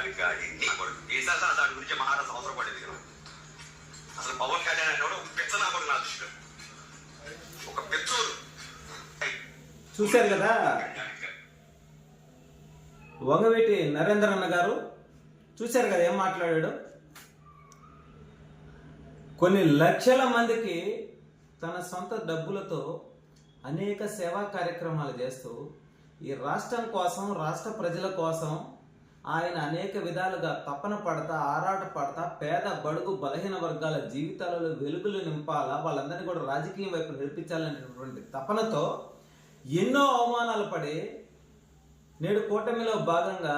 దానికి కానీ ఈసారి దాని గురించి మహారాజు అవసరం పడేది కదా. అసలు పవన్ కళ్యాణ్ అనేవాడు ఒక పిచ్చ నా కూడా నా దృష్టిలో ఒక పిచ్చోడు. చూశారు కదా వంగవీటి నరేంద్ర అన్న గారు, చూశారు కదా ఏం మాట్లాడాడు. కొన్ని లక్షల మందికి తన సొంత డబ్బులతో అనేక సేవా కార్యక్రమాలు చేస్తూ ఈ రాష్ట్రం కోసం, రాష్ట్ర ప్రజల కోసం ఆయన అనేక విధాలుగా తపన పడతా, ఆరాట పడతా, పేద బడుగు బలహీన వర్గాల జీవితాలలో వెలుగులు నింపాలా, వాళ్ళందరినీ కూడా రాజకీయం వైపు నడిపించాలనేటువంటి తపనతో ఎన్నో అవమానాలు పడి నేడు కూటమిలో భాగంగా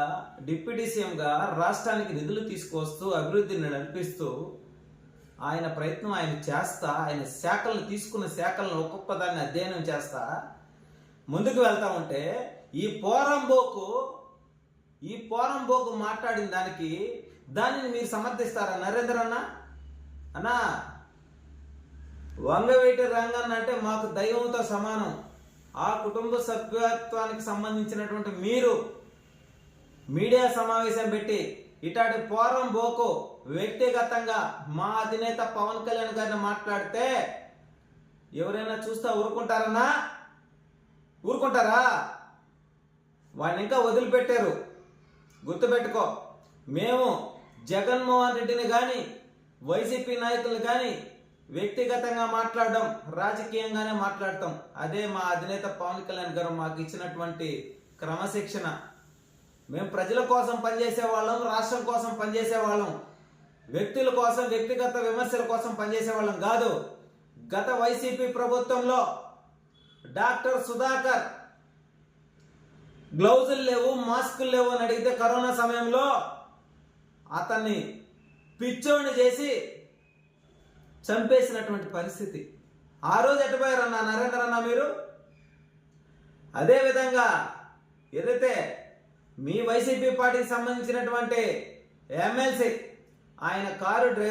డిప్యూటీ సీఎంగా రాష్ట్రానికి నిధులు తీసుకొస్తూ అభివృద్ధిని నడిపిస్తూ ఆయన ప్రయత్నం ఆయన చేస్తా, ఆయన శాఖలను తీసుకున్న శాఖలను ఒక్కొక్క దాన్ని అధ్యయనం చేస్తా ముందుకు వెళ్తా ఉంటే ఈ పోరంబోకు మాట్లాడిన దానిని మీరు సమర్థిస్తారా నరేంద్ర అన్నా? వంగవీటి రంగన్న అంటే మాకు దైవంతో సమానం. ఆ కుటుంబ సభ్యత్వానికి సంబంధించినటువంటి మీరు మీడియా సమావేశం పెట్టి ఇటాటి పోరంబోకు వ్యక్తిగతంగా మా అధినేత పవన్ కళ్యాణ్ గారిని మాట్లాడితే ఎవరైనా చూస్తా ఊరుకుంటారా? వాడిని ఇంకా వదిలిపెట్టారు. గుర్తుపెట్టుకో, మేము జగన్మోహన్ రెడ్డిని కానీ వైసీపీ నాయకులు కానీ వ్యక్తిగతంగా మాట్లాడడం, రాజకీయంగానే మాట్లాడతాం. అదే మా అధినేత పవన్ కళ్యాణ్ గారు మాకు ఇచ్చినటువంటి క్రమశిక్షణ. మేము ప్రజల కోసం పనిచేసే వాళ్ళం, రాష్ట్రం కోసం పనిచేసే వాళ్ళం, వ్యక్తుల కోసం, వ్యక్తిగత విమర్శల కోసం పనిచేసే వాళ్ళం కాదు. గత వైసీపీ ప్రభుత్వంలో డాక్టర్ సుధాకర్ గ్లౌజులు లేవు, మాస్కులు లేవు అని అడిగితే కరోనా సమయంలో అతన్ని పిచ్చోడిని చేసి చంపేసినటువంటి పరిస్థితి. ఆ రోజు ఎట్టుపోయారన్నా నరేంద్ర అన్న మీరు? అదేవిధంగా ఏదైతే మీ వైసీపీ పార్టీకి సంబంధించినటువంటి ఎమ్మెల్సీ ఆయన కారు డ్రైవర్